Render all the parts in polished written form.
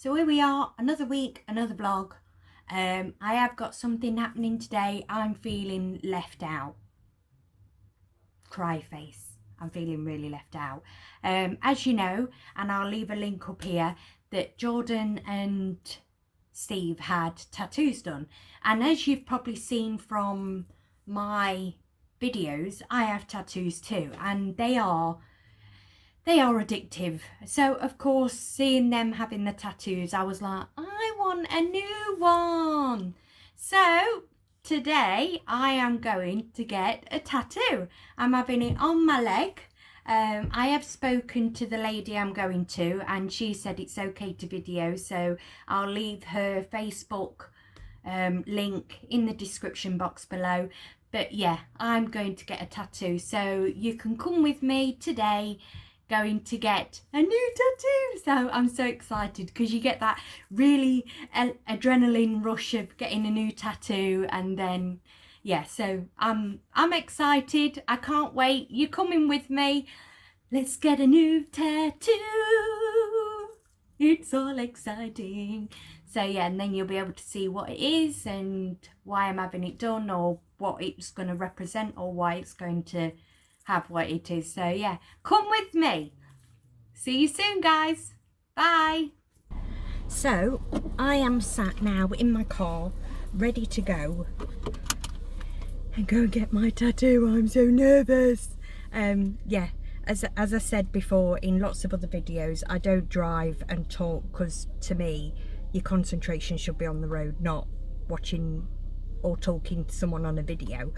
So here we are, another week, another vlog. I have got something happening today. I'm feeling left out. Cry face. I'm feeling really left out. As you know, and I'll leave a link up here, that Jordan and Steve had tattoos done. And as you've probably seen from my videos, I have tattoos too, and they are addictive. So of course, seeing them having the tattoos, I was like, I want a new one. So today I am going to get a tattoo. I'm having it on my leg. I have spoken to the lady I'm going to, and she said it's okay to video, so I'll leave her Facebook link in the description box below. But yeah, I'm going to get a tattoo, so you can come with me today. Going to get a new tattoo, so I'm so excited because you get that really adrenaline rush of getting a new tattoo, and then yeah, so I'm excited. I can't wait. You coming with me? Let's get a new tattoo. It's all exciting. So yeah, and then you'll be able to see what it is and why I'm having it done, or what it's going to represent, or why it's going to have what it is. So yeah, come with me. See you soon, guys. Bye. So I am sat now in my car, ready to go and go and get my tattoo. I'm so nervous. Yeah, as I said before in lots of other videos, I don't drive and talk because to me your concentration should be on the road, not watching or talking to someone on a video.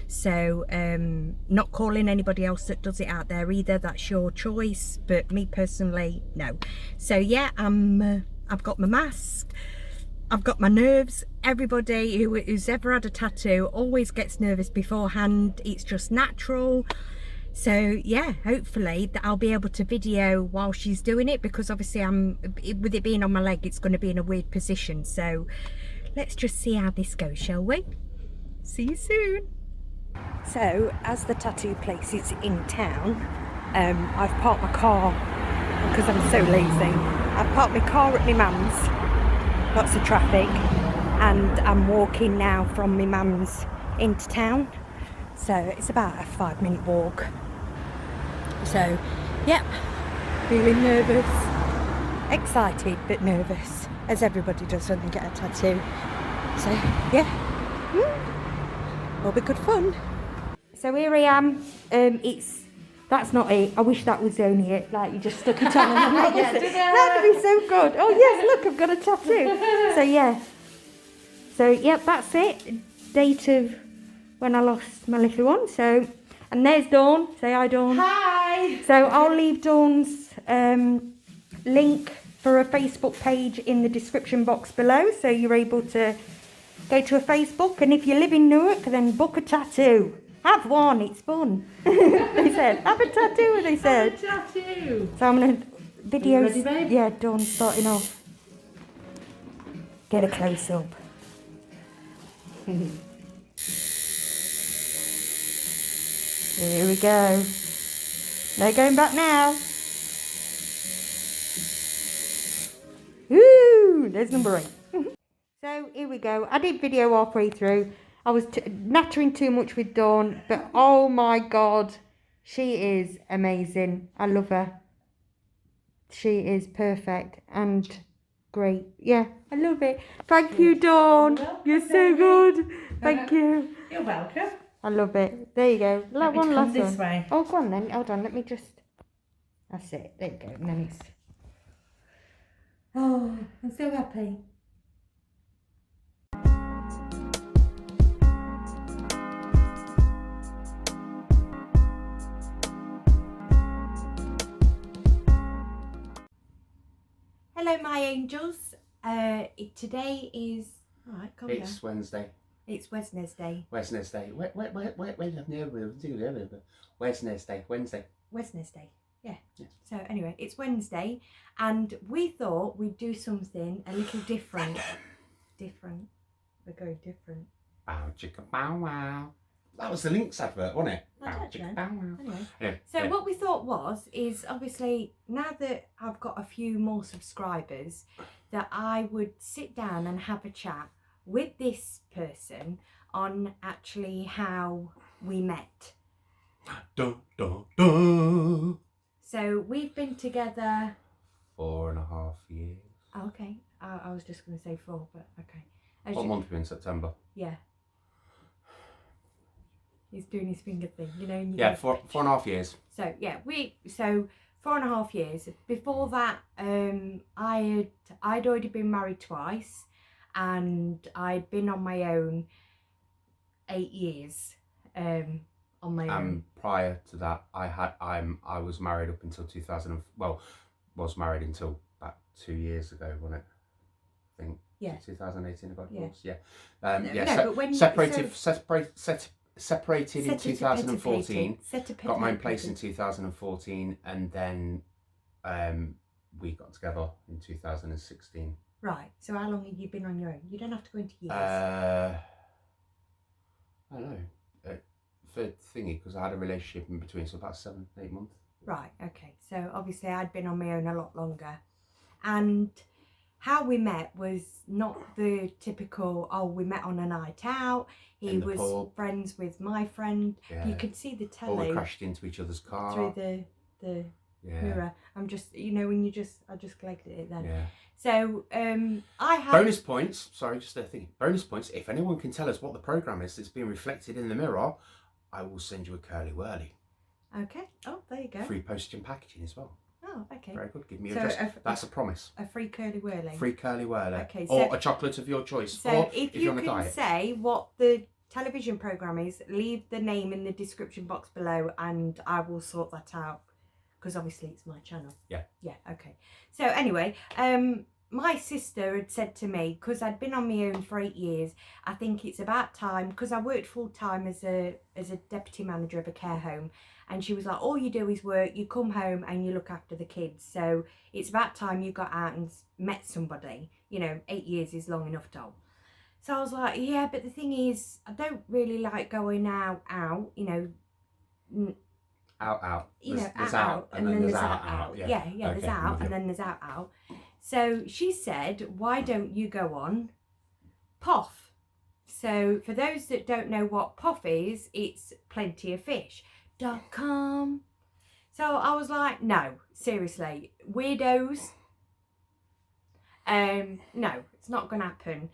So not calling anybody else that does it out there either, that's your choice, but me personally, no. So yeah, I've got my mask, I've got my nerves. Everybody who's ever had a tattoo always gets nervous beforehand, it's just natural. So yeah, hopefully that I'll be able to video while she's doing it, because obviously with it being on my leg, it's going to be in a weird position. So let's just see how this goes, shall we? See you soon. So, as the tattoo place is in town, I've parked my car, because I'm so lazy. I've parked my car at my mum's, lots of traffic, and I'm walking now from my mum's into town. So, it's about a 5-minute walk. So, yep, feeling nervous, excited but nervous, as everybody does when they get a tattoo. So yeah, it'll be good fun. So here I am. That's not it. I wish that was only it. Like you just stuck it on. And that'd be so good. Oh yes, look, I've got a tattoo. So yeah. So yep, that's it. Date of when I lost my little one. So, and there's Dawn. Say hi, Dawn. Hi. So I'll leave Dawn's link for a Facebook page in the description box below, so you're able to go to a Facebook, and if you live in Newark, then book a tattoo. Have one, it's fun. They said, have a tattoo, they said. Have a tattoo. So I'm going to videos. Ready, babe? Yeah, Dawn's starting off. Get a close up. Here we go. No going back now. Ooh, there's number 8. So here we go. I did video halfway through. I was nattering too much with Dawn, but oh my god, she is amazing. I love her. She is perfect and great. Yeah, I love it. Thank you, Dawn. You're so good. Thank you. You're welcome. I love it. There you go. Let me One come last this one. way. Oh, go on then. Hold on. Let me just. That's it. There you go. And then it's. Oh, I'm so happy. Hello, my angels. Today is. All right, calm down. It's Wednesday. It's Wednesday. Wednesday. Wednesday. Wednesday. Yeah. So anyway, it's Wednesday, and we thought we'd do something a little different. We're going different. Bow chicka bow wow. That was the Lynx advert, wasn't it? I don't Chicka know. bow wow. Anyway, Yeah, so yeah. what we thought is obviously now that I've got a few more subscribers, that I would sit down and have a chat with this person on actually how we met. Dun, dun, dun. So we've been together. 4.5 years. Oh, okay, I was just going to say 4, but okay. What month are we in? September? Yeah. He's doing his finger thing, you know. Yeah, 4.5 years. So yeah, so 4.5 years. Before that, I'd already been married twice, and I'd been on my own 8 years. On my own. Prior to that, I was married up until 2000. Well, was married until about 2 years ago, wasn't it? I think. Yeah. 2018. About Yeah. was. Yeah. But when Separated in 2014. Got my own place in 2014, and then we got together in 2016. Right. So how long have you been on your own? You don't have to go into years. I don't know. For thingy, because I had a relationship in between, so about 7-8 months. Right. Okay. So obviously I'd been on my own a lot longer, and how we met was not the typical, oh, we met on a night out. He was pub. friends with my friend. Yeah. You could see the telly. Or we crashed into each other's car. Through the mirror. I'm just, you know, when I just collected it then. Yeah. So I had... Bonus points, sorry, just a thing. Bonus points, if anyone can tell us what the programme is that's being reflected in the mirror, I will send you a curly whirly. Okay. Oh, there you go. Free postage and packaging as well. Oh, okay. Very good. Give me your address. That's a promise. A free curly whirly. Free curly whirly. Okay. Or a chocolate of your choice. So or if you're you on a can diet. say what the television programme is, leave the name in the description box below and I will sort that out. Because obviously it's my channel. Yeah. Yeah, okay. So anyway, my sister had said to me, because I'd been on my own for 8 years, I think it's about time, because I worked full time as a deputy manager of a care home, and she was like, all you do is work, you come home and you look after the kids, so it's about time you got out and met somebody. You know, 8 years is long enough, Doll. So I was like, yeah, but the thing is, I don't really like going out, you know. Out. There's out, and then there's out. Yeah, okay, there's out, and then there's out. So she said, why don't you go on POF? So for those that don't know what POF is, it's plentyoffish.com. So I was like, no, seriously, weirdos. No, it's not going to happen.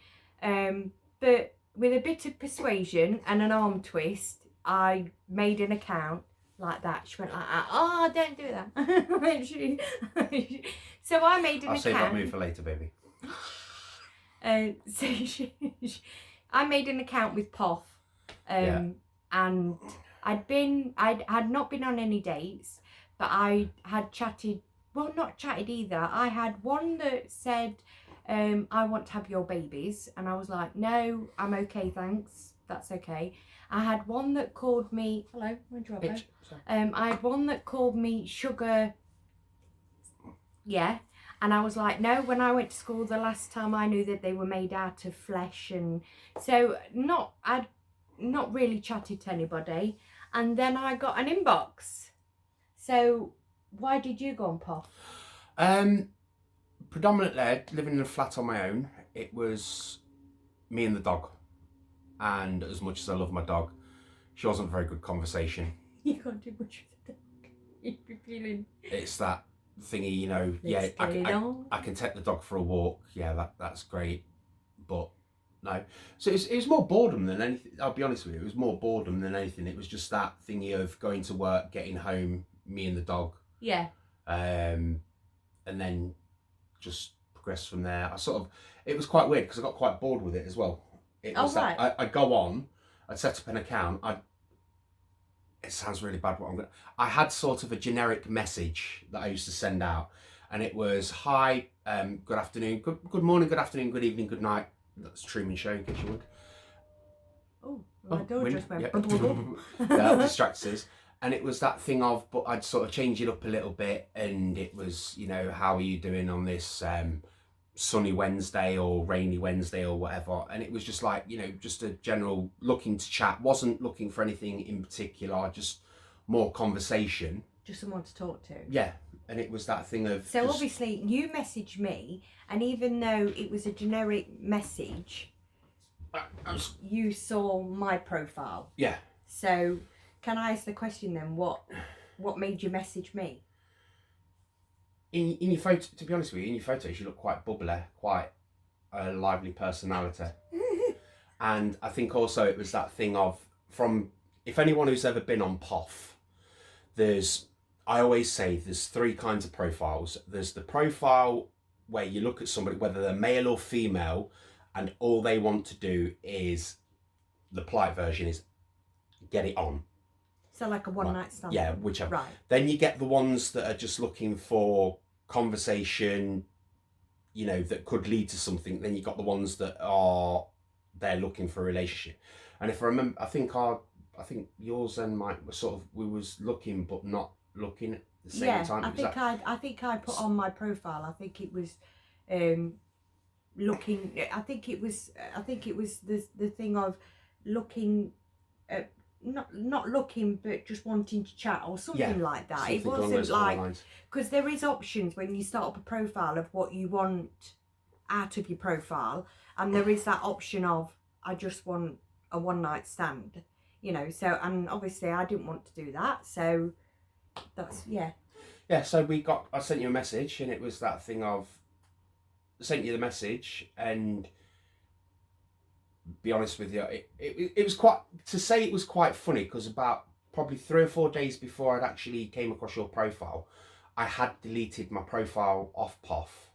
But with a bit of persuasion and an arm twist, I made an account like that. She went like that. Oh, don't do that. So I made an account. I'll save that move for later, baby. I made an account with POF, and I had not been on any dates, but I had chatted. Well, not chatted either. I had one that said, I want to have your babies, and I was like, no, I'm okay, thanks. That's okay. I had one that called me. Hello, where'd you go? I had one that called me sugar. Yeah, and I was like, no. When I went to school the last time, I knew that they were made out of flesh, and so I'd not really chatted to anybody. And then I got an inbox. So why did you go on POF? Predominantly living in a flat on my own. It was me and the dog. And as much as I love my dog, she wasn't a very good conversation. You can't do much with the dog. You'd be feeling... It's that thingy, you know, I can take the dog for a walk. Yeah, that's great. But no. So it was more boredom than anything. I'll be honest with you. It was more boredom than anything. It was just that thingy of going to work, getting home, me and the dog. Yeah. And then just progress from there. It was quite weird because I got quite bored with it as well. It was right. I'd go on, I'd set up an account, it sounds really bad what I'm going to... I had sort of a generic message that I used to send out, and it was, hi, good afternoon, good morning, good afternoon, good evening, good night. That's Truman Show, in case you would. Oh, my door just went... Yeah, that distracts us. And it was that thing of, but I'd sort of change it up a little bit, and it was, you know, how are you doing on this... sunny Wednesday or rainy Wednesday or whatever, and it was just like, you know, just a general looking to chat, wasn't looking for anything in particular, just more conversation. Just someone to talk to. Yeah, and it was that thing of. So obviously you messaged me, and even though it was a generic message, you saw my profile. Yeah. So can I ask the question then? What made you message me? In your photo, to be honest with you, in your photos you look quite bubbly, quite a lively personality. And I think also it was that thing of, from, if anyone who's ever been on POF, I always say there's three kinds of profiles. There's the profile where you look at somebody, whether they're male or female, and all they want to do is, the polite version is, get it on. So like a one night stand? Yeah, whichever. Right. Then you get the ones that are just looking for conversation, you know, that could lead to something. Then you got the ones that are, they're looking for a relationship. And if I remember, I think yours and mine were sort of, we was looking but not looking at the same time. I think I put on my profile. I think it was looking. I think it was the thing of looking at, not looking, but just wanting to chat or something like that. It wasn't like, because there is options when you start up a profile of what you want out of your profile, and there is that option of, I just want a one night stand, you know. So, and obviously I didn't want to do that, so that's so I sent you a message, and it was that thing of, I sent you the message, and be honest with you, it was quite, to say it was quite funny, because about probably 3 or 4 days before I'd actually came across your profile, I had deleted my profile off POF,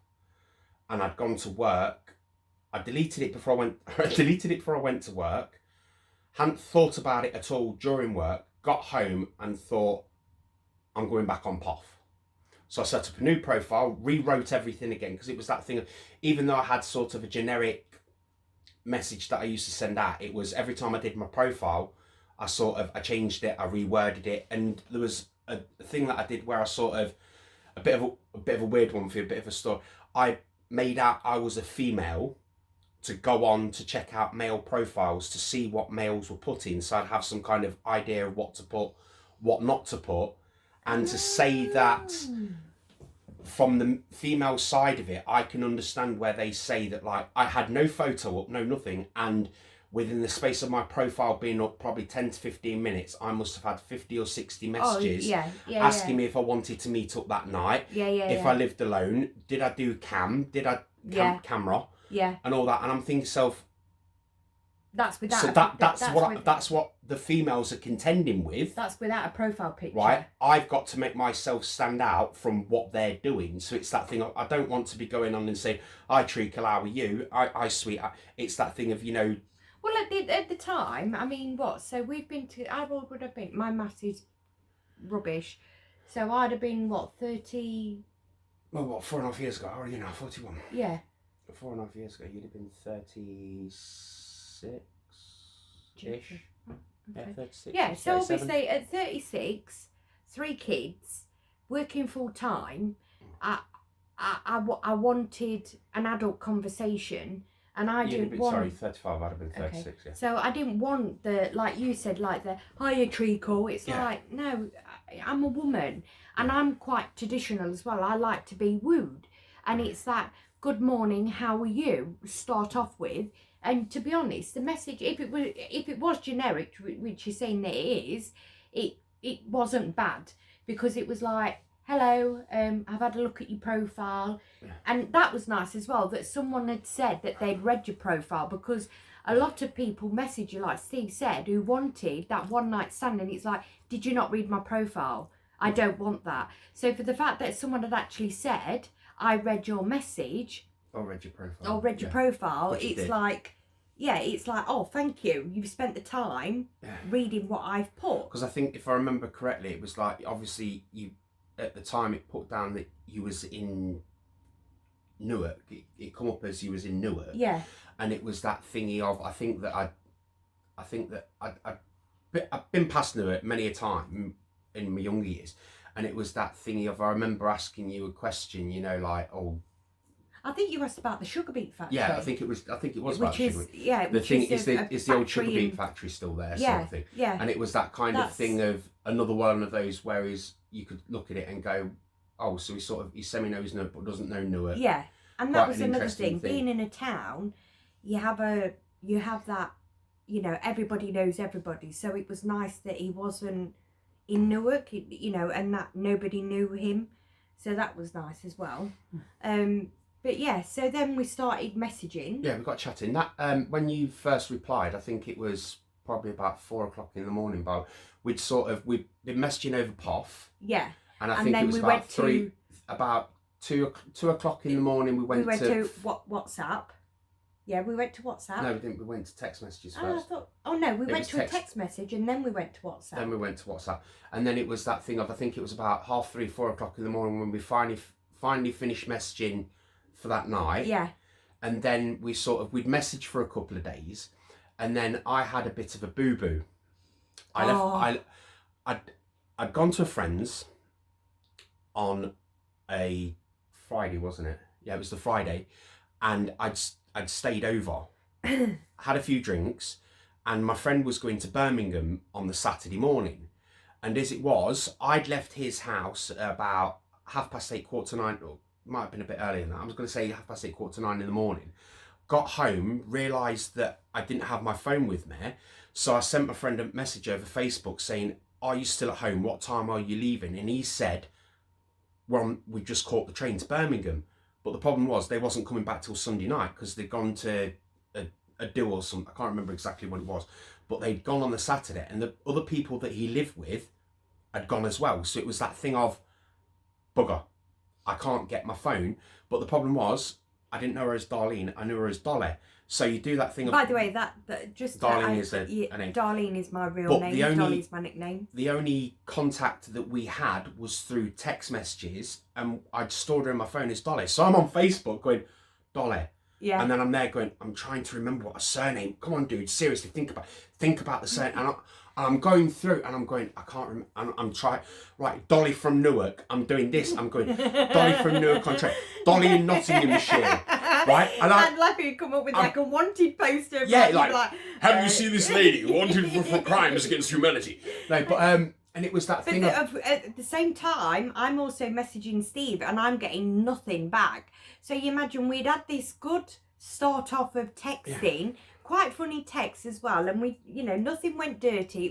and I'd gone to work. I deleted it before I went to work. Hadn't thought about it at all during work. Got home and thought, I'm going back on POF. So I set up a new profile, rewrote everything again, because it was that thing of, even though I had sort of a generic message that I used to send out, it was every time I did my profile, I changed it, I reworded it, and there was a thing that I did where I sort of, a bit of a weird one for you, a bit of a story. I made out I was a female to go on to check out male profiles to see what males were putting, so I'd have some kind of idea of what to put, what not to put, and to say that from the female side of it, I can understand where they say that, like, I had no photo up, no nothing, and within the space of my profile being up probably 10 to 15 minutes, I must have had 50 or 60 messages asking me if I wanted to meet up that night, if I lived alone, did I do camera, and all that. And I'm thinking to myself, that's what the females are contending with. That's without a profile picture, right? I've got to make myself stand out from what they're doing. So it's that thing of, I don't want to be going on and saying, "Hi Treacle, how are you? I sweet." It's that thing of, you know. Well, at the time, I mean, what? So we've been to. I would have been. My maths is rubbish. So I'd have been what, 30. Well, what, 4.5 years ago? How are you now? 41. Yeah. 4.5 years ago, you'd have been 36-ish. Okay. Yeah, 36. Yeah, so 37. obviously at 36, 3 kids, working full time, I wanted an adult conversation, and I didn't want. Sorry, 35. I'd have been 36. Okay. Yeah. So I didn't want the, like you said, like the hiya treacle. It's like, no, I'm a woman, and I'm quite traditional as well. I like to be wooed, and it's that good morning, how are you? Start off with. And to be honest, the message, if it was generic, which you're saying that it is, it wasn't bad, because it was like, hello, I've had a look at your profile, and that was nice as well, that someone had said that they'd read your profile, because a lot of people message you, like Steve said, who wanted that one night stand, and it's like, did you not read my profile? I don't want that. So for the fact that someone had actually said, I read your message, or read your profile, it's like, it's like, oh, thank you. You've spent the time reading what I've put. Because I think, if I remember correctly, it was like, obviously, you, at the time, it put down that you was in Newark. It come up as you was in Newark. Yeah. And it was that thingy of, I've been past Newark many a time in my younger years. And it was that thingy of, I remember asking you a question, you know, like, oh, I think you asked about the sugar beet factory. Yeah, I think it was about the sugar beet. Yeah, The thing is the old sugar factory beet factory still there, Yeah, sort of thing. yeah. And it was that kind of thing of another one of those where you could look at it and go, oh, so he semi-knows Newark but doesn't know Newark. Yeah, and Quite that was an another interesting thing. Being in a town, you have that, you know, everybody knows everybody. So it was nice that he wasn't in Newark, you know, and that nobody knew him. So that was nice as well. But yeah, so then we started messaging. Yeah, we got chatting. That when you first replied, I think it was probably about 4 o'clock in the morning. But we'd been messaging over POF. Yeah. And I think it was about 2 o'clock in the morning. We went to WhatsApp. Yeah, we went to WhatsApp. No, we didn't. We went to text messages first. We went to a text message and then we went to WhatsApp. Then we went to WhatsApp, and then it was that thing of I think it was about 3:30, 4 o'clock in the morning when we finally finished messaging for that night. Yeah. And then we'd messaged for a couple of days, and then I had a bit of a boo-boo. I'd gone to a friend's on a Friday, wasn't it? Yeah, it was the Friday, and I'd stayed over, had a few drinks, and my friend was going to Birmingham on the Saturday morning. And as it was, I'd left his house about 8:30, 8:45, or might have been a bit earlier than that. I was going to say 8:30, 8:45 in the morning. Got home, realised that I didn't have my phone with me, so I sent my friend a message over Facebook saying, "Are you still at home? What time are you leaving?" And he said, "Well, we just caught the train to Birmingham." But the problem was they wasn't coming back till Sunday night because they'd gone to a do or something. I can't remember exactly what it was. But they'd gone on the Saturday, and the other people that he lived with had gone as well. So it was that thing of, bugger, I can't get my phone. But the problem was, I didn't know her as Darlene, I knew her as Dolly. So you do that thing of... By the way, that just... Darlene is a name. Darlene is my real name, Dolly's my nickname. The only contact that we had was through text messages, and I'd stored her in my phone as Dolly. So I'm on Facebook going, Dolly. Yeah. And then I'm there going, I'm trying to remember what a surname. Come on, dude, seriously, think about the surname. And I'm going through, and I'm going, I can't remember. I'm trying, right, Dolly from Newark. I'm doing this. I'm going, Dolly from Newark on train. Dolly in Nottinghamshire. Right? And I'd love you to come up with like a wanted poster. Yeah, like have you seen this lady wanted for crimes against humanity? No, but and it was that thing. At the same time, I'm also messaging Steve, and I'm getting nothing back. So you imagine we'd had this good start off of texting. Yeah. Quite funny text as well, and we, you know, nothing went dirty.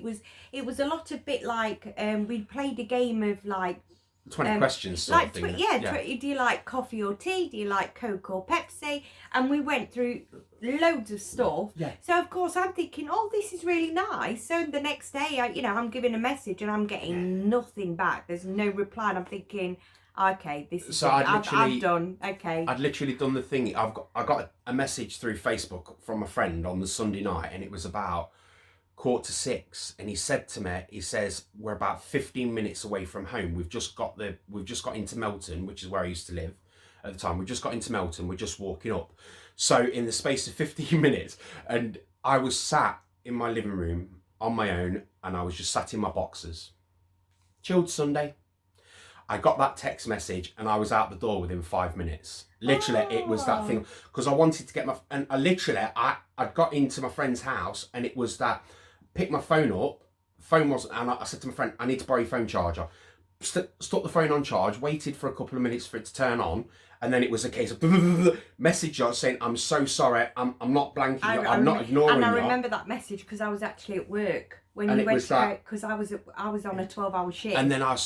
It was a lot of bit like we played a game of like 20 questions sort of thing. Do you like coffee or tea? Do you like Coke or Pepsi? And we went through loads of stuff. Yeah. So of course I'm thinking, oh, this is really nice. So the next day, I'm giving a message and I'm getting nothing back. There's no reply, and I'm thinking, okay, this is I've done. Okay. I'd literally done the thing. I got a message through Facebook from a friend on the Sunday night, and it was about 5:45, and he said to me, he says, we're about 15 minutes away from home. We've just got into Melton, which is where I used to live at the time. We just got into Melton. We're just walking up. So in the space of 15 minutes, and I was sat in my living room on my own, and I was just sat in my boxers. Chilled Sunday. I got that text message and I was out the door within 5 minutes. Literally, It was that thing, because I wanted to get I got into my friend's house, and it was that, picked my phone up, phone wasn't, and I said to my friend, I need to borrow your phone charger. Stuck the phone on charge, waited for a couple of minutes for it to turn on, and then it was a case of message you saying, I'm so sorry, I'm not blanking you, I'm not ignoring you. And I remember that message because I was actually at work when you went to, because I was on a 12-hour shift. And then I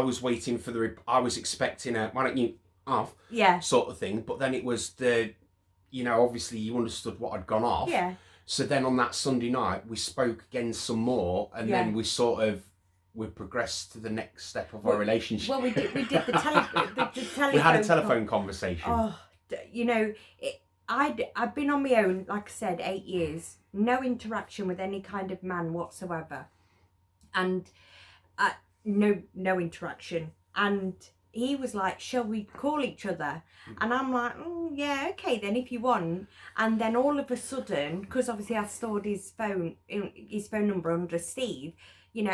was waiting for I was expecting a, why don't you off? Yeah. Sort of thing. But then it was obviously you understood what had gone off. Yeah. So then on that Sunday night, we spoke again some more, and then we progressed to the next step of our relationship. Well, we did the telephone. We had a telephone conversation. Oh, I've been on my own, like I said, 8 years. No interaction with any kind of man whatsoever, and no interaction. And he was like, "Shall we call each other?" And I'm like, "Yeah, okay then, if you want." And then all of a sudden, because obviously I stored his phone number under Steve,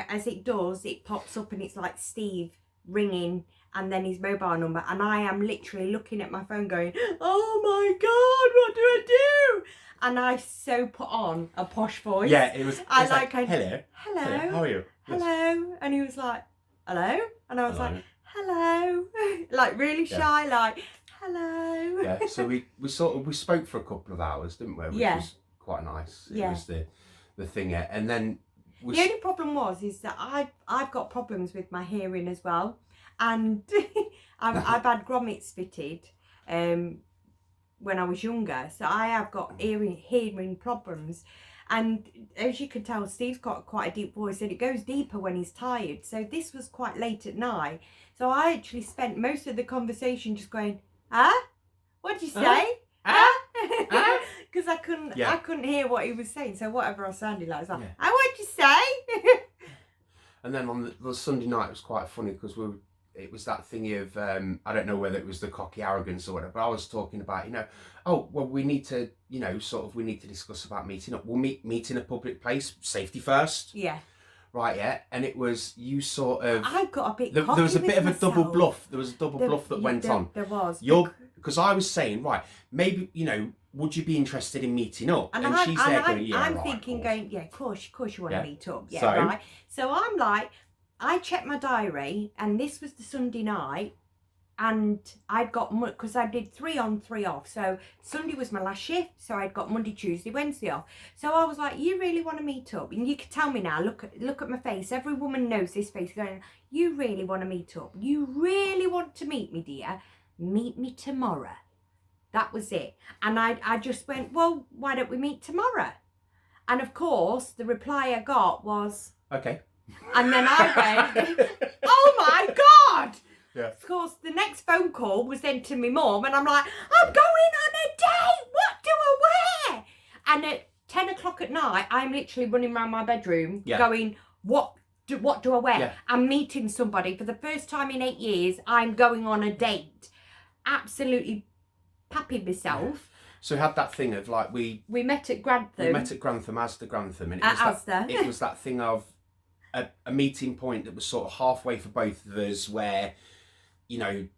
as it does, it pops up and it's like Steve ringing, and then his mobile number, and I am literally looking at my phone going, oh my God, what do I do? And I so put on a posh voice. Yeah, it was I like, hello. hello, how are you? Hello. Yes. And he was like, hello? And I was Hello. like, hello. Like really shy, like, hello. Yeah, so we spoke for a couple of hours, didn't we? Which was quite nice. It was the thing, and then the only problem is that I've got problems with my hearing as well, and I've had grommets fitted when I was younger, so I have got hearing problems. And as you can tell, Steve's got quite a deep voice, and it goes deeper when he's tired. So this was quite late at night. So I actually spent most of the conversation just going, huh? What'd you say? Huh? Because I couldn't hear what he was saying. So whatever I sounded like, I was like, what'd you say? And then on the Sunday night, it was quite funny because it was that thingy of, I don't know whether it was the cocky arrogance or whatever, but I was talking about, oh, well, we need to, we need to discuss about meeting up. We'll meet in a public place, safety first. Yeah. Right, yeah. And it was, you sort of... I got a bit cocky There was a bit of myself. a double bluff. There was a double bluff that went on. There was. Because I was saying, right, maybe, would you be interested in meeting up? And she's there going, yeah, I'm right, thinking going, yeah, of course you want to meet up. Yeah, so, right. So I'm like, I checked my diary, and this was the Sunday night, and I'd got, because I did 3 on 3 off, so Sunday was my last shift, so I'd got Monday, Tuesday, Wednesday off. So I was like, you really want to meet up? And you can tell me now, look at my face, every woman knows this face, going, you really want to meet up? You really want to meet me, dear? Meet me tomorrow. That was it. And I just went, well, why don't we meet tomorrow? And of course, the reply I got was, okay. And then I went, oh my God! Yeah. Of course, the next phone call was then to my mum, and I'm like, I'm going on a date! What do I wear? And at 10 o'clock at night, I'm literally running around my bedroom going, what do I wear? Yeah. I'm meeting somebody. For the first time in 8 years, I'm going on a date. Absolutely papping myself. Yeah. So we had that thing of like, we met at Grantham. Asda Grantham. And it was that thing of, a meeting point that was sort of halfway for both of us, where a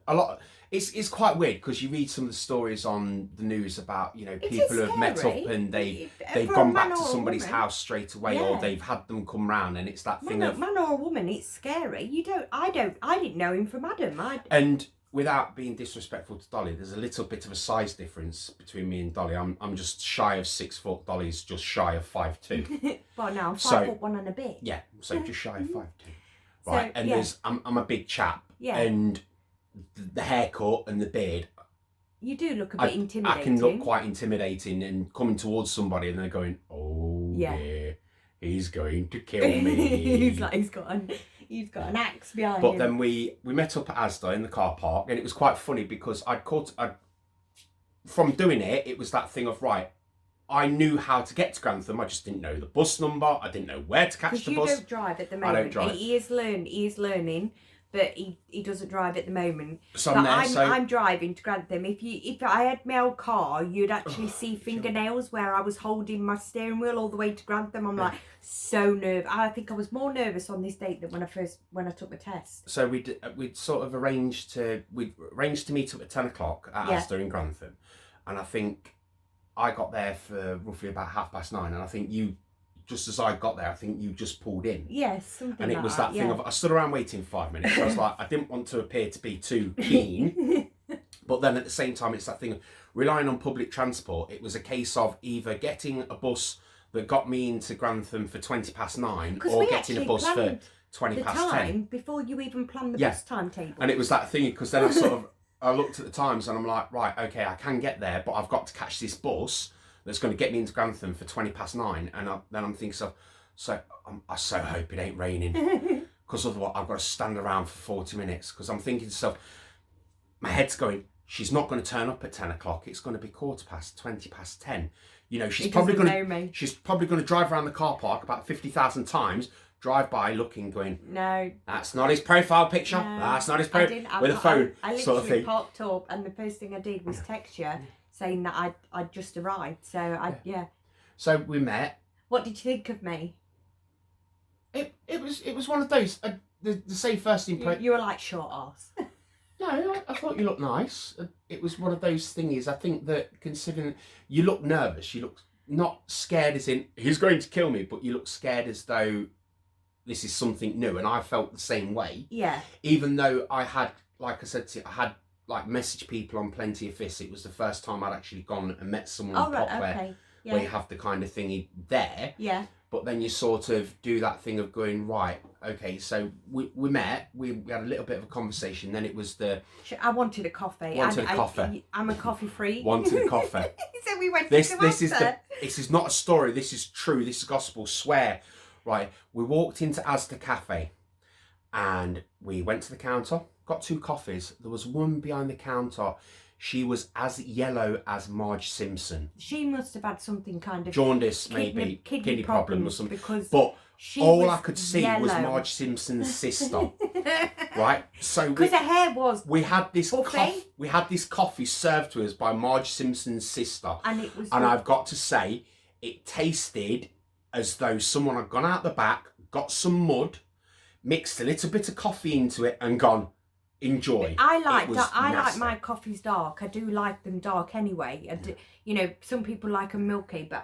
lot it's quite weird because you read some of the stories on the news about people who have met up and they've gone back to somebody's house straight away, or they've had them come round, and it's that thing of man or a woman. It's scary. I didn't know him from Adam. And without being disrespectful to Dolly, there's a little bit of a size difference between me and Dolly. I'm just shy of 6 foot. Dolly's just shy of 5'2". Well, now I'm 5'1" and a bit. Yeah, so just shy of 5'2". Right, so, and I'm a big chap. Yeah. And the haircut and the beard. You do look a bit intimidating. I can look quite intimidating, and coming towards somebody and they're going, oh dear, he's going to kill me. He's like he's got an axe behind him. But then we met up at Asda in the car park, and it was quite funny because from doing it, it was that thing of, right, I knew how to get to Grantham, I just didn't know the bus number, I didn't know where to catch the bus. You don't drive at the moment. I don't drive. He is learning, but he doesn't drive at the moment. So I'm driving to Grantham. If I had my old car, you'd actually see fingernails where I was holding my steering wheel all the way to Grantham. I'm like so nervous. I think I was more nervous on this date than when I took my test. So we'd sort of arranged to meet up at 10 o'clock at Asda in Grantham, and I think I got there for roughly about 9:30, and I think you, just as I got there, I think you just pulled in. Yes, something and it like was that thing of, I stood around waiting 5 minutes. I was like, I didn't want to appear to be too keen, but then at the same time, it's that thing of relying on public transport. It was a case of either getting a bus that got me into Grantham for 9:20, or getting a bus for 10:20. Before you even planned the bus timetable. And it was that thing, because then I looked at the times and I'm like, right, okay, I can get there, but I've got to catch this bus that's going to get me into Grantham for 9:20. And then I'm thinking, I so hope it ain't raining, because otherwise I've got to stand around for 40 minutes. Because I'm thinking to myself, my head's going, she's not going to turn up at 10 o'clock. It's going to be 10:15. She's probably going to drive around the car park about 50,000 times, drive by looking, going, no, that's not his profile picture. No, that's not his profile, with a phone, I sort of thing. Parked up, and the first thing I did was text you saying that I'd just arrived. So So we met. What did you think of me? It was one of those. the same first impression. You were like short arse. No, I thought you looked nice. It was one of those thingies. I think that considering you look nervous, you look not scared as in he's going to kill me, but you look scared as though this is something new. And I felt the same way. Yeah. Even though I had, like I said to you, I had like messaged people on Plenty of Fists. It was the first time I'd actually gone and met someone proper where you have the kind of thingy there. Yeah. But then you sort of do that thing of going, right, okay, so we met, we had a little bit of a conversation, then it was I wanted a coffee. I'm a coffee freak. Wanted a coffee. So we went this to this is not a story, this is true, this is gospel, swear. Right, we walked into Asda Cafe and we went to the counter, got 2 coffees. There was one behind the counter. She was as yellow as Marge Simpson. She must have had something kind of jaundice, maybe kidney problem or something. Because but all I could see was Marge Simpson's sister. Right, so because her hair was. We had this coffee served to us by Marge Simpson's sister, and it was. And I've got to say, it tasted as though someone had gone out the back, got some mud, mixed a little bit of coffee into it, and gone. Enjoy. I like my coffees dark. I do like them dark anyway. You know, some people like them milky, but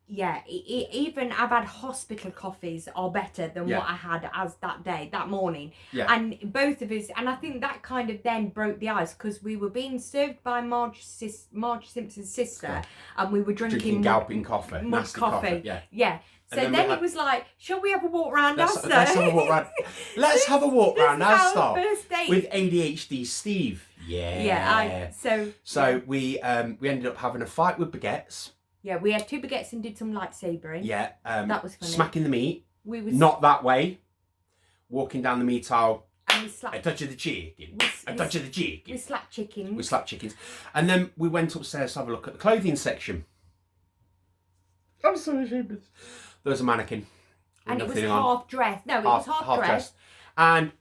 even I've had hospital coffees are better than what I had as that morning. Yeah. And both of us, and I think that kind of then broke the ice because we were being served by Marge Simpson's sister, and we were drinking galloping coffee, nasty coffee. Yeah. So then it was like, shall we have a walk round Asda? Let's have a walk round. Let's have a walk round Asda with ADHD Steve. Yeah. Yeah. So we ended up having a fight with baguettes. Yeah, we had 2 baguettes and did some lightsabering. Yeah. That was funny. Smacking the meat. We was not that way. Walking down the meat aisle. And we slapped. A touch of the chicken. A touch of the chicken. We slapped chickens. We slapped chickens. And then we went upstairs to have a look at the clothing section. I'm so ashamed. There was a mannequin. And it was half dressed. No, it was half dressed. And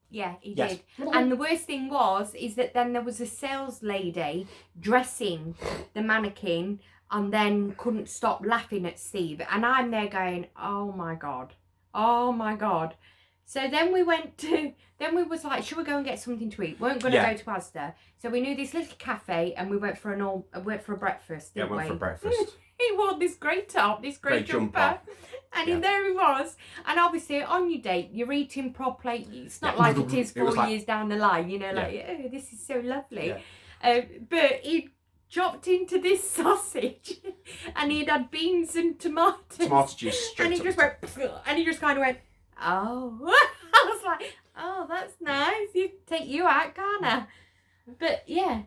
yeah, he did. And the worst thing is that then there was a sales lady dressing the mannequin and then couldn't stop laughing at Steve. And I'm there going, oh my God. Oh my God. So then we was like, should we go and get something to eat? We weren't going to go to Asda. So we knew this little cafe and we went for a breakfast, didn't we? Went for breakfast. He wore this great top, this great jumper. And there he was. And obviously, on your date, you're eating properly. It's not like it is 4 years down the line, you know, like, oh, this is so lovely. Yeah. But he chopped into this sausage and he'd had beans and tomatoes. Tomato juice. And he just went, and he just kind of went, oh. I was like, oh, that's nice. You take you out, can't I? But yeah,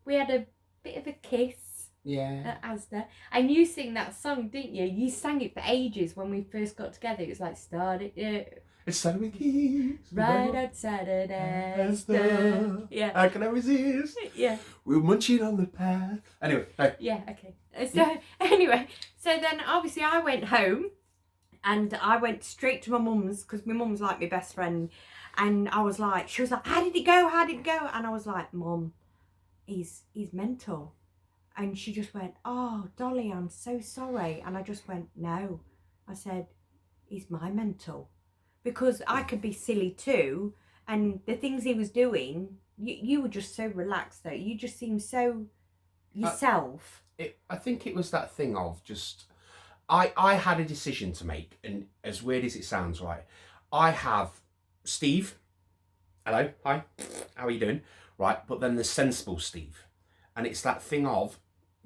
we had a bit of a kiss. Yeah. At Asda. And you sing that song, didn't you? You sang it for ages when we first got together. It was like, it started with keys. Right outside of Asda. Yeah. I can resist. Yeah. We were munching on the path. Anyway. Yeah, okay. So then obviously I went home and I went straight to my mum's because my mum's like my best friend. And I was like, she was like, how did it go? And I was like, Mum, he's mental. And she just went, oh, Dolly, I'm so sorry. And I just went, no. I said, he's my mental. Because I could be silly too. And the things he was doing, you were just so relaxed though. You just seemed so yourself. I think it was that thing of just, I had a decision to make. And as weird as it sounds, right, I have Steve. Hello, hi, how are you doing? Right, but then there's sensible Steve. And it's that thing of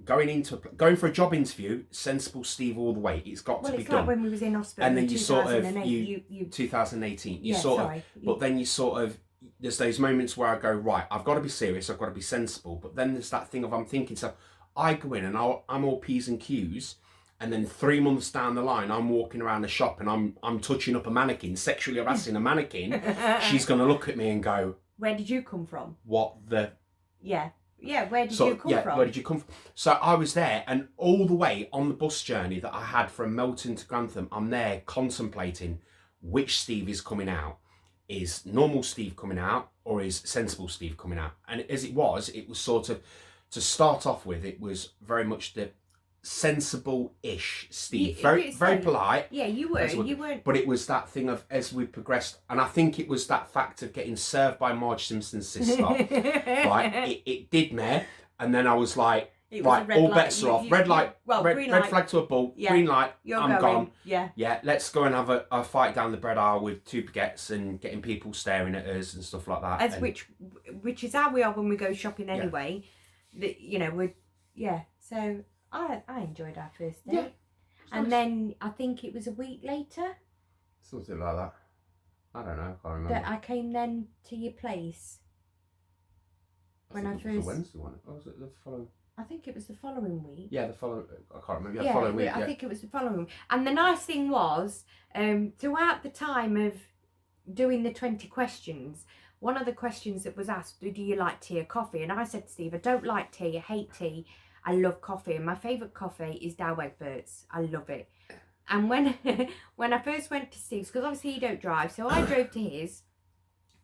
going for a job interview, sensible Steve all the way. It's got to be done. Well, it's like when we was in hospital. And then you 2018. Sorry. But then you sort of, there's those moments where I go, right, I've got to be serious, I've got to be sensible. But then there's that thing of I'm thinking, so I go in and I'm all P's and Q's. And then 3 months down the line, I'm walking around the shop and I'm touching up a mannequin, sexually harassing a mannequin. She's going to look at me and go, where did you come from? What the? Yeah. Yeah, where did you come from? Where did you come from? So I was there, and all the way on the bus journey that I had from Melton to Grantham, I'm there contemplating which Steve is coming out. Is normal Steve coming out, or is sensible Steve coming out? And as it was sort of, to start off with, it was very much the sensible-ish Steve. You- Very, it's very like- polite. Yeah, you were. As well. You weren't. But it was that thing of, as we progressed, and I think it was that fact of getting served by Marge Simpson's sister, right? It did me, and then I was like, It was a right, red all light. bets are off. Red light, green red light. flag to a bull, Yeah. green light, You're I'm going. gone. Yeah. Yeah, let's go and have a fight down the bread aisle with 2 baguettes and getting people staring at us and stuff like that. As which is how we are when we go shopping anyway. You know, So I enjoyed our first day. Yeah. And then I think it was a week later Something like that. I don't know, I can't remember. that I came then to your place. When I think it was first- the Wednesday one. Or was it the following? I think it was the following week. Yeah, the following. I can't remember. Yeah, following week. I think it was the following week. And the nice thing was, throughout the time of doing the 20 questions, one of the questions that was asked, do you like tea or coffee? And I said to Steve, I don't like tea, I hate tea, I love coffee. And my favourite coffee is Dow Egberts. I love it. And when when I first went to Steve's, because obviously you don't drive, so I drove to his,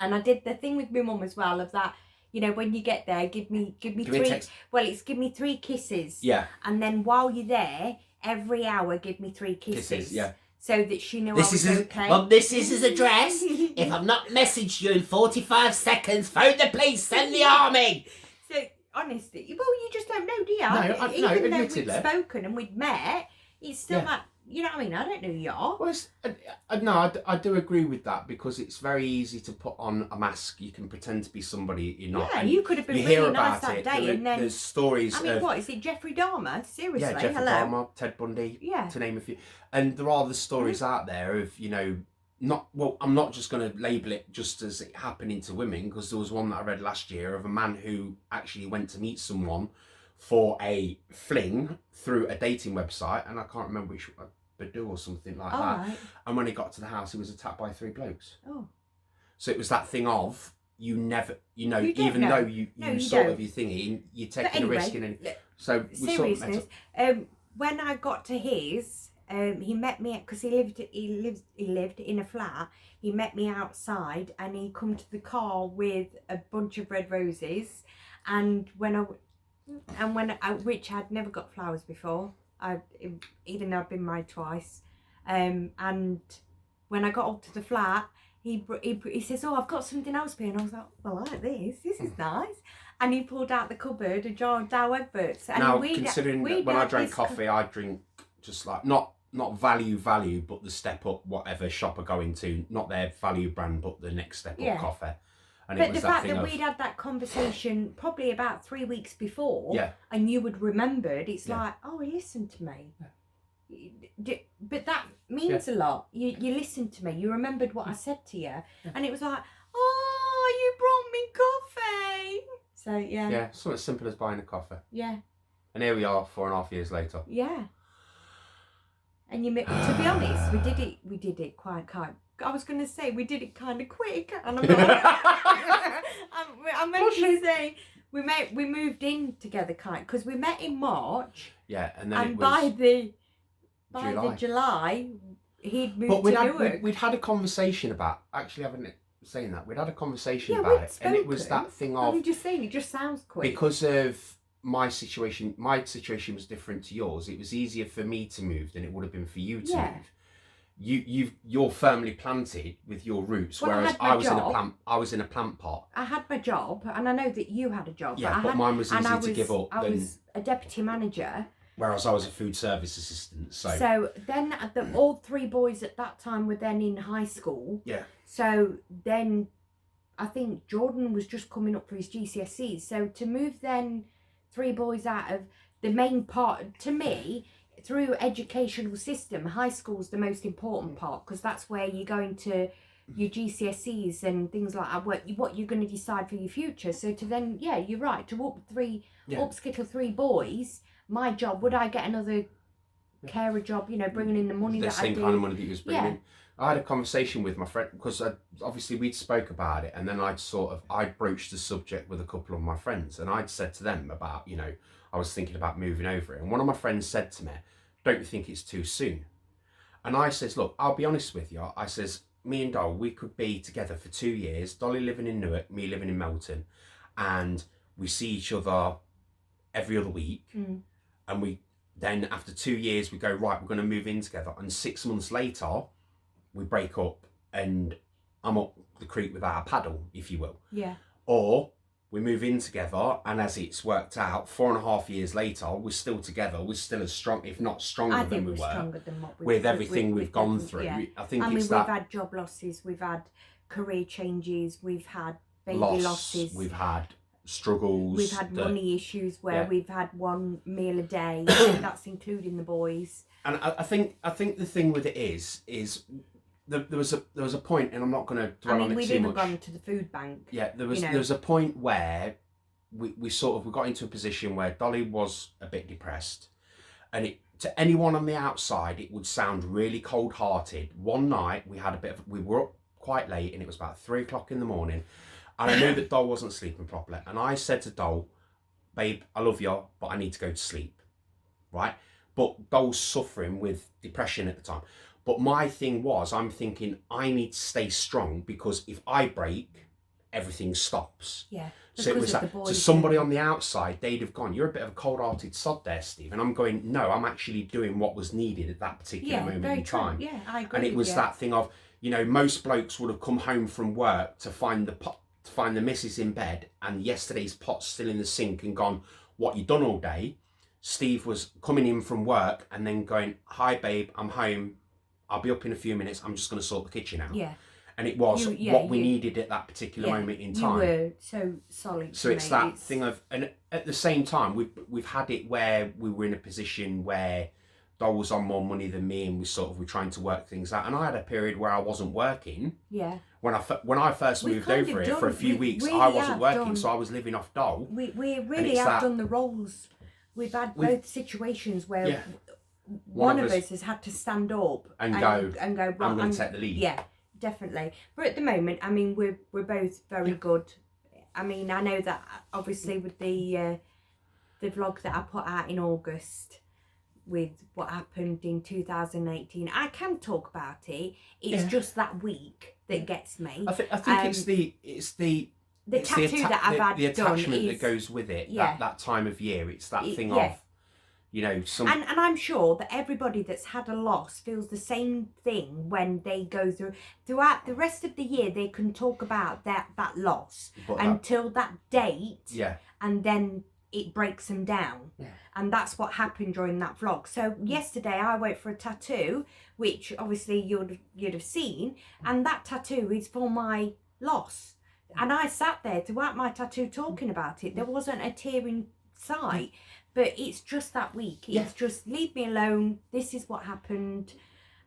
and I did the thing with my mum as well of that, you know, when you get there, give me three. Well, it's give me 3 kisses. Yeah. And then while you're there, every hour, give me 3 kisses. Yeah. So that she knew This I was is okay. Mum, this is his address. If I've not messaged you in 45 seconds, phone the police, send the army. So honestly, well, you just don't know, do you? No, Even though admittedly. we'd spoken and we'd met, it's still Yeah. that. You know what I mean? I don't know who you are. Well, no, I do agree with that, because it's very easy to put on a mask. You can pretend to be somebody you're not. Yeah, and you could have been you really hear nice about that it. day, and then there's stories I mean, of what is it? Jeffrey Dahmer? Seriously, Jeffrey hello. Dahmer, Ted Bundy, Yeah. to name a few. And there are the stories out there of, you know, I'm not just going to label it just as it happening to women, because there was one that I read last year of a man who actually went to meet someone for a fling through a dating website, and I can't remember which, Badoo or something like that. Right. And when he got to the house, he was attacked by 3 blokes. Oh. So it was that thing of, you never, you know, You don't even know. though you you sort don't. of your thingy, you're But taking anyway, a risk in it. So we sort of seriousness. When I got to his, he met me because he lived in a flat. He met me outside, and he come to the car with a bunch of red roses. And which I'd never got flowers before. Even though I've been married twice. And when I got up to the flat, he says, "Oh, I've got something else for you." And I was like, "Well, I like this. This is nice." And he pulled out the cupboard a jar of Dow Egberts. And now, considering that when I drank coffee, I drink just like not value, but the step up whatever shop I go into, not their value brand, but the next step up coffee. And but it was the that fact thing that of, we'd had that conversation probably about 3 weeks before, Yeah. and you would remembered, it's Yeah. like, oh, he listened to me. But that means a lot. You listened to me. You remembered what I said to you, and it was like, oh, you brought me coffee. So yeah, something as simple as buying a coffee. yeah. And here we are, 4.5 years later. Yeah. And to be honest, we did it quite. I was going to say we did it kind of quick, and I'm not. I meant to say we moved in together, because we met in March. Yeah, and then And it was by the July. July, he'd moved But to Newark. we'd had a conversation about, actually having it saying that, we'd had a conversation Yeah, about we'd it, and it was spoken. that thing of, I'm just saying, it just sounds quick. because of my situation was different to yours. It was easier for me to move than it would have been for you to Yeah. move. You're firmly planted with your roots, Well, I whereas had my I was in a plant pot. I had my job, and I know that you had a job. Yeah, but mine was easier to give up I than, was a deputy manager. whereas I was a food service assistant. So then all 3 boys at that time were then in high school. Yeah. So then I think Jordan was just coming up for his GCSEs. So to move then 3 boys out of the main part, to me, through educational system, high school's the most important part, because that's where you're going to your GCSEs and things like that, what you're going to decide for your future. So to then, yeah, you're right, to upskittle 3 boys, my job, would I get another carer job, bringing in the money the that I same do? kind of money that you was bringing Yeah. in. I had a conversation with my friend, because obviously we'd spoke about it, and then I'd broached the subject with a couple of my friends, and I'd said to them about, I was thinking about moving over, and one of my friends said to me, "Don't you think it's too soon?" And I says, "Look, I'll be honest with you." I says, "Me and Dolly, we could be together for 2 years, Dolly living in Newark, me living in Melton, and we see each other every other week, and we Then after 2 years, we go, right, we're going to move in together. And 6 months later, we break up and I'm up the creek without a paddle, if you will. Yeah. Or we move in together, and as it's worked out, 4.5 years later, we're still together. We're still as strong, if not stronger than we were. Stronger than what with everything we've gone through. Yeah. I think we've that had job losses, we've had career changes, we've had baby losses. We've had struggles. We've had money issues where we've had one meal a day. That's including the boys. And I think the thing with it is there was a point, and I'm not going to dwell on it we've too even much. gone to the food bank. Yeah, there was a point where we got into a position where Dolly was a bit depressed, and to anyone on the outside it would sound really cold-hearted. One night we were up quite late, and it was about 3 o'clock in the morning, and I knew that Doll wasn't sleeping properly, and I said to Doll, babe, I love you, but I need to go to sleep, right? But Doll's suffering with depression at the time. But my thing was, I'm thinking, I need to stay strong, because if I break, everything stops. Yeah. So it was that. So somebody on the outside, they'd have gone, you're a bit of a cold-hearted sod there, Steve. And I'm going, no, I'm actually doing what was needed at that particular moment in time. Yeah, I agree. And it was that thing of, most blokes would have come home from work to find the missus in bed, and yesterday's pot's still in the sink, and gone, what you done all day? Steve was coming in from work and then going, hi babe, I'm home. I'll be up in a few minutes. I'm just going to sort the kitchen out. Yeah. And it was what we needed at that particular moment in time. You were so solid. So it's that thing of, and at the same time, we've had it where we were in a position where Doll was on more money than me, and we're trying to work things out. And I had a period where I wasn't working. Yeah. When I first moved over here for a few weeks, I wasn't working, so I was living off Doll. We really have done the roles. We've had both situations where one of us has had to stand up and go. I'm going to take the lead. Yeah, definitely. But at the moment, I mean, we're both very good. I mean, I know that obviously with the vlog that I put out in August with what happened in 2018, I can talk about it. It's just that week that gets me. I think it's the tattoo that I've had the attachment done that goes with it. Yeah. That time of year. It's that thing of, and I'm sure that everybody that's had a loss feels the same thing when they go throughout the rest of the year. They can talk about that loss until that date. Yeah. And then it breaks them down. Yeah. And that's what happened during that vlog. So yesterday I went for a tattoo, which obviously you'd have seen, and that tattoo is for my loss. And I sat there throughout my tattoo talking about it. There wasn't a tear in sight, but it's just that week. It's just, leave me alone. This is what happened.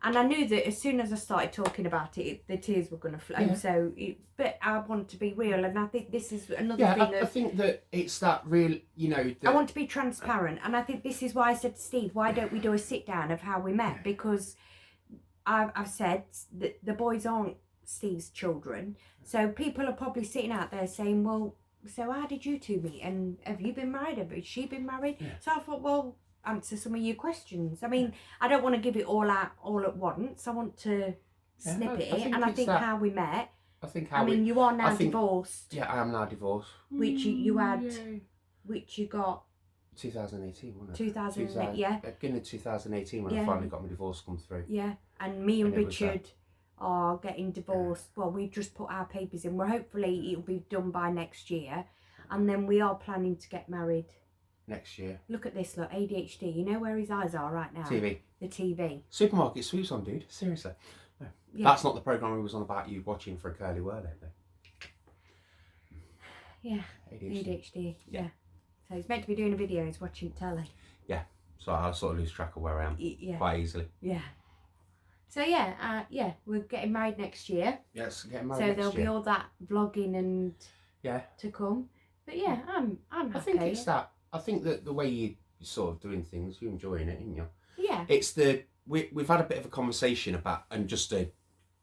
And I knew that as soon as I started talking about it, the tears were going to flow. Yeah. So, but I want to be real. And I think this is another thing that... I think that it's that real, I want to be transparent. And I think this is why I said to Steve, why don't we do a sit down of how we met? Because I've said that the boys aren't Steve's children. So people are probably sitting out there saying, well, so how did you two meet? And have you been married? Has she been married? Yeah. So I thought, well, answer some of your questions. I mean, I don't want to give it all out all at once. I want to snip it. And I think how we met. I mean, you are now divorced. Yeah, I am now divorced. Which you had, which you got 2018, wasn't it? 2008, yeah. Beginning of 2018 when I finally got my divorce come through. Yeah, and me and Richard are getting divorced. Well, we've just put our papers in. Hopefully it'll be done by next year. And then we are planning to get married. Next year. Look at this, look, ADHD. You know where his eyes are right now? TV. The TV. Supermarket sweeps on, dude. Seriously. No. Yeah. That's not the programme we was on about you watching for a curly whirl, though. Yeah. ADHD. Yeah. So he's meant to be doing a video, he's watching telly. Yeah. So I'll sort of lose track of where I am quite easily. Yeah. So we're getting married next year. Yes, getting married next year. So there'll be all that vlogging and to come. But yeah, I'm happy. I think it's that. I think that the way you're sort of doing things, you're enjoying it, aren't you? Yeah. It's we've had a bit of a conversation about, and just a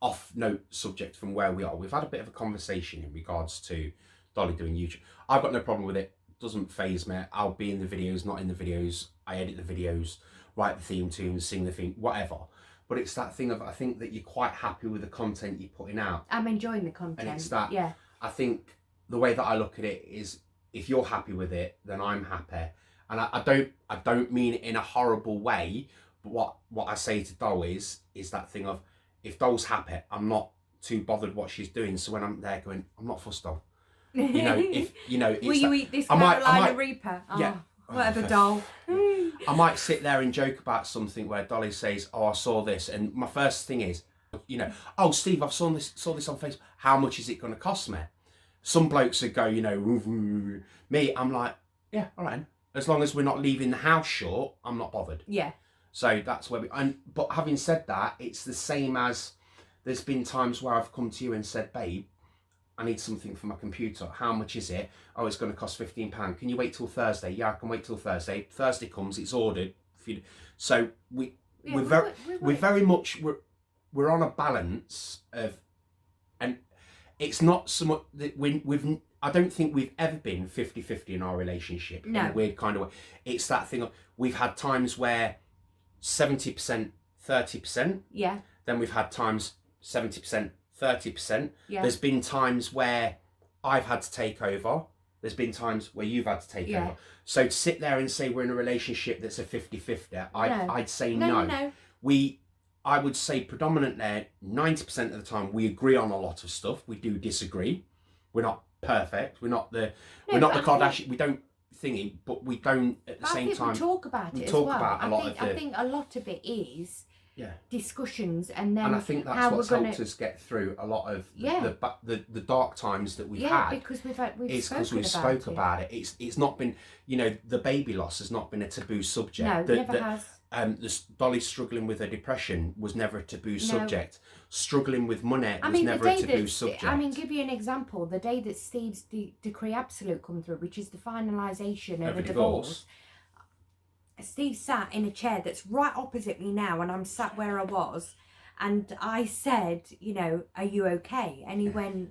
off-note subject from where we are. We've had a bit of a conversation in regards to Dolly doing YouTube. I've got no problem with it. Doesn't faze me. I'll be in the videos, not in the videos. I edit the videos, write the theme tunes, sing the theme, whatever. But it's that thing of, I think that you're quite happy with the content you're putting out. I'm enjoying the content. And it's that, I think the way that I look at it is, if you're happy with it, then I'm happy. and I don't mean it in a horrible way, but what I say to Doll is that thing of, if Doll's happy, I'm not too bothered what she's doing. So when I'm there going, I'm not fussed, Doll. You know, if you know, will you eat this Carolina Reaper? Oh, yeah. Whatever, Doll. I might sit there and joke about something where Dolly says, "Oh, I saw this," and my first thing is, you know, "Oh, Steve, I've saw this on Facebook. How much is it going to cost me?" Some blokes would go, you know, woo, woo, woo. Me, I'm like, yeah, all right. As long as we're not leaving the house short, I'm not bothered. Yeah. So that's where but having said that, it's the same as there's been times where I've come to you and said, "Babe, I need something for my computer. How much is it?" "Oh, it's going to cost £15. Can you wait till Thursday?" "Yeah, I can wait till Thursday." Thursday comes, it's ordered. So we're very much we're on a balance of, and it's not so much that I don't think we've ever been 50-50 in our relationship. No. In a weird kind of way. It's that thing of, we've had times where 70%, 30%. Yeah. Then we've had times 70%, 30%. Yeah. There's been times where I've had to take over. There's been times where you've had to take over. So to sit there and say we're in a relationship that's a 50-50, I'd say no. I would say predominantly 90% of the time we agree on a lot of stuff. We do disagree. We're not perfect. We're not the Kardashian. We don't thingy, but we don't at the same time. We talk about it as well. I think a lot of it is discussions, and then I think that's what's helped us get through a lot of the dark times that we've had. Because we've spoke about it. It's not been, you know, the baby loss has not been a taboo subject. No, never has. Dolly struggling with her depression was never a taboo subject. Struggling with money was never a taboo subject. I mean, give you an example. The day that Steve's decree absolute come through, which is the finalisation of a divorce, Steve sat in a chair that's right opposite me now, and I'm sat where I was, and I said, you know, "Are you okay?" And he went,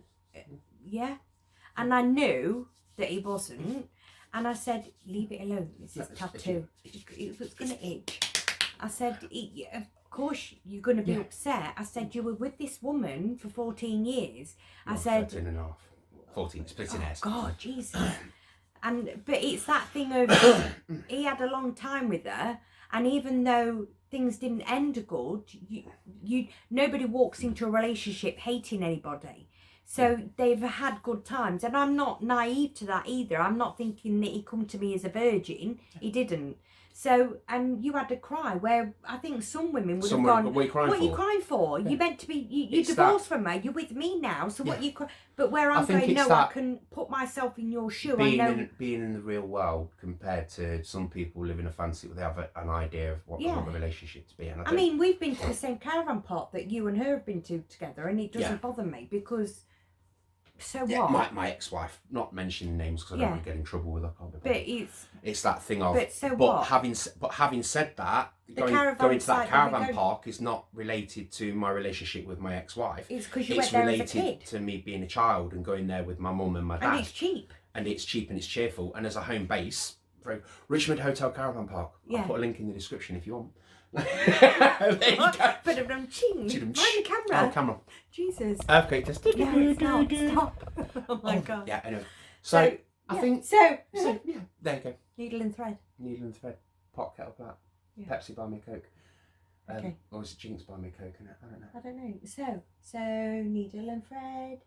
"Yeah," and I knew that he wasn't, and I said, "Leave it alone. It's his tattoo. It was going to itch." I said, "Of course you're going to be upset." I said, "You were with this woman for 14 years. I said 13 and a half. 14, splitting hairs. God, Jesus. But it's that thing of, he had a long time with her, and even though things didn't end good, nobody walks into a relationship hating anybody. So they've had good times, and I'm not naive to that either. I'm not thinking that he come to me as a virgin. He didn't. So, and you had to cry, where I think some women would have gone, "What are you crying for? You're meant to be, you're divorced from her, you're with me now, so what you cry?" But where I'm going, no, I can put myself in your shoe. Being in the real world compared to some people living a fantasy, they have an idea of what they want a relationship to be. And I mean, we've been to the same caravan park that you and her have been to together, and it doesn't bother me because... So what? My ex-wife, not mentioning names because I don't want to get in trouble with her. But it's that thing of. But what? Having said that, going to that caravan park is not related to my relationship with my ex-wife. It's because you went there as a kid. It's related to me being a child and going there with my mum and my dad. And it's cheap. And it's cheap and it's cheerful. And as a home base, Richmond Hotel Caravan Park. I'll put a link in the description if you want. There you go. But I'm ching. Mind the camera. Oh, camera. Jesus. Earthquake test. No, it's not. Stop. Oh my God. Yeah, anyway. So I think. So yeah, there you go. Needle and thread. Needle and thread. Pot, kettle, black. Yeah. Pepsi, buy me a Coke. Okay. Or is it Jinx, buy me a Coke? I don't know. So needle and thread.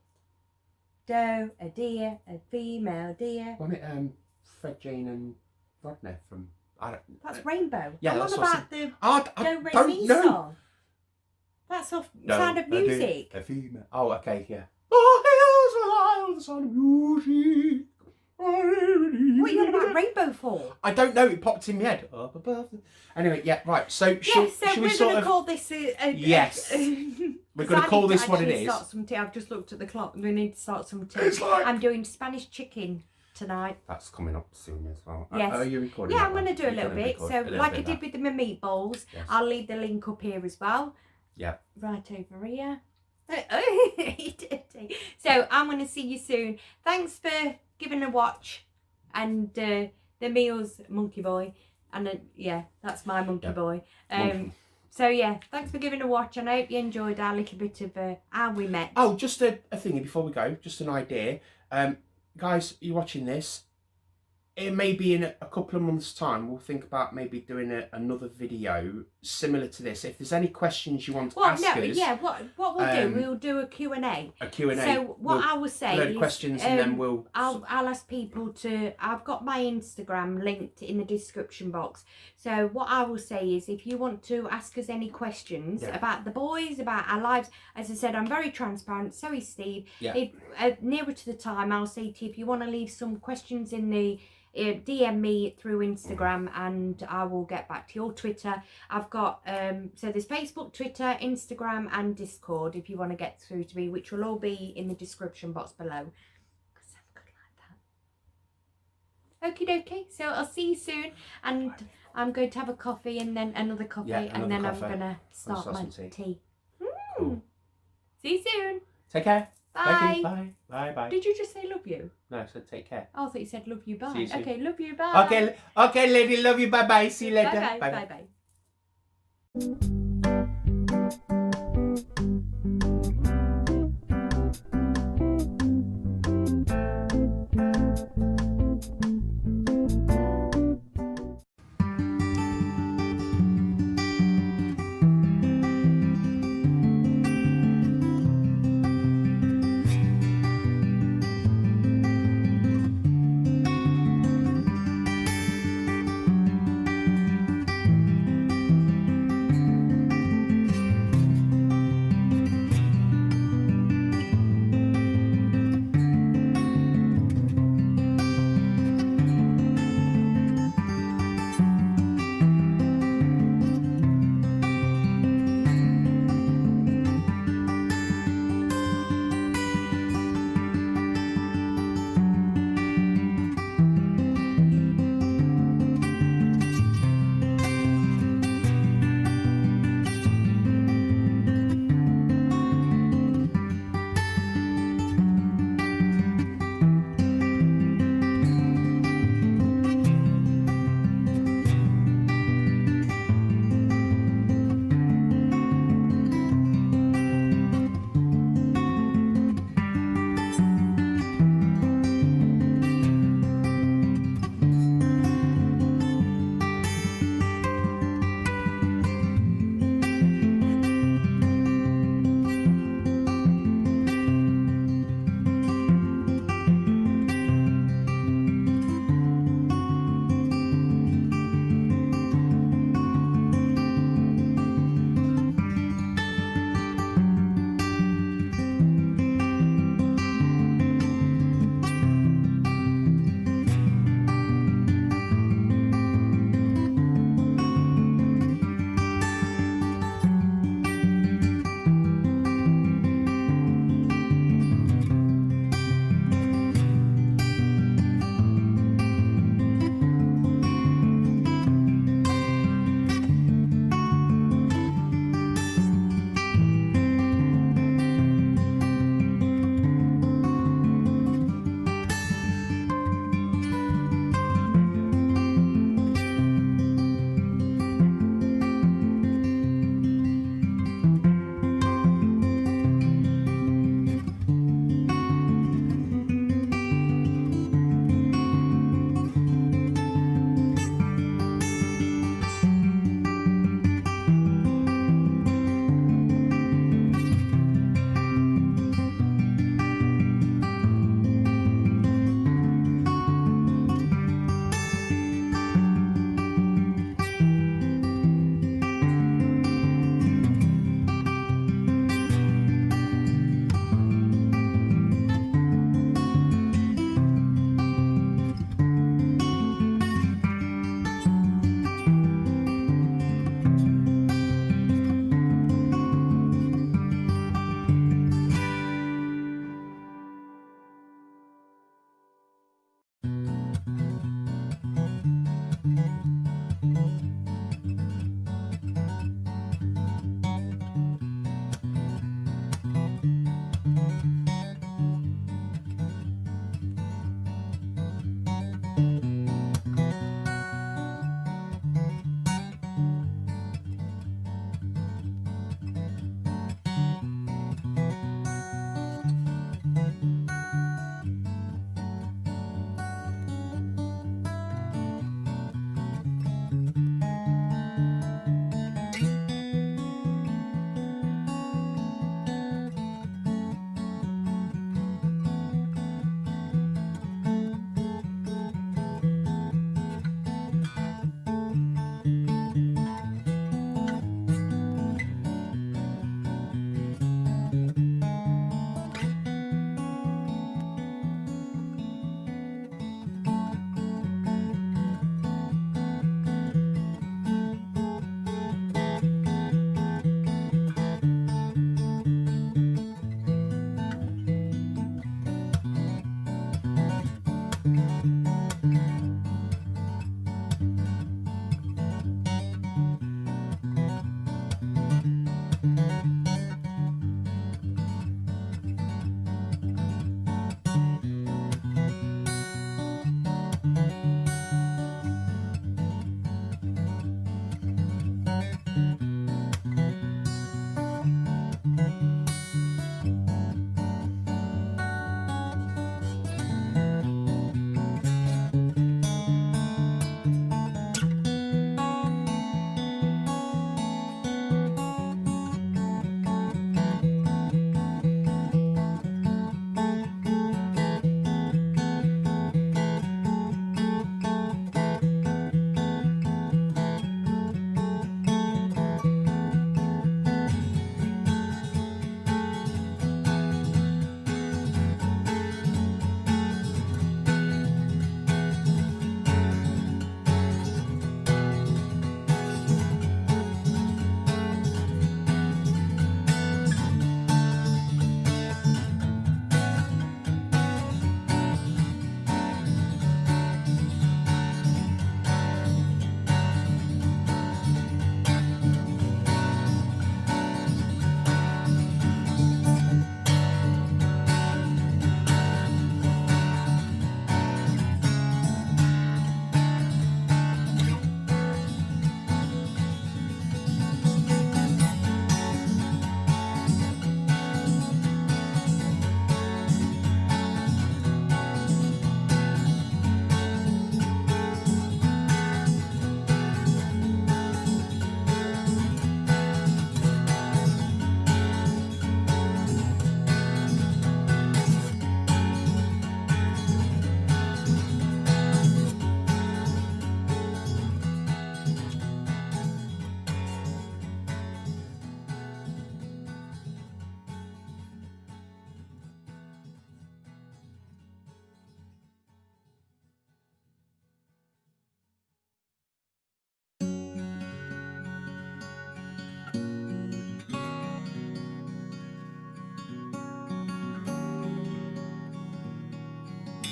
Doe, a deer, a female deer. Wasn't it Fred, Jane and Rodney from... That's Rainbow. Yeah, that's about the don't Re Mi know. song. That's off Sound of Music. A female. Oh, okay, yeah. Oh, hills the sound of music. What are you on about Rainbow for? I don't know. It popped in my head. Up above. Anyway, yeah, right. So we're going to call this yes. We're going to call this what it is. Start some tea. I've just looked at the clock. We need to start some tea. I'm doing Spanish chicken tonight. That's coming up soon as well. Yes. Are you recording? Yeah, I'm going to do a little bit. So, like I did with my meatballs, I'll leave the link up here as well. Yeah. Right over here. So, I'm going to see you soon. Thanks for giving a watch. And the meal's Monkey Boy. And that's my Monkey Boy. So, yeah, thanks for giving a watch. And I hope you enjoyed our little bit of how we met. Oh, just a thingy before we go. Just an idea. Guys, you're watching this. it may be in a couple of months' time. We'll think about maybe doing another video similar to this. If there's any questions you want to ask us, what we'll do, we'll do a Q&A. A Q&A. So what I will say is, questions, and then we'll. I'll ask people to. I've got my Instagram linked in the description box. So what I will say is, if you want to ask us any questions about the boys, about our lives, as I said, I'm very transparent. So is Steve. Yeah. If nearer to the time, I'll say to you, if you want to leave some questions in the. DM me through Instagram and I will get back to your Twitter. I've got so there's Facebook, Twitter, Instagram and Discord if you want to get through to me, which will all be in the description box below. Because I'm good like that. Okie dokie, so I'll see you soon, and I'm going to have a coffee and then another coffee, and then I'm going to start my tea. Cool. See you soon. Take care. Bye. Bye. Bye. Bye. Did you just say love you? No, I said take care. Oh, I thought you said love you. Bye. See you soon. Okay, love you. Bye. Okay, lady, love you. Bye bye. See you later. Bye bye.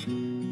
Bye.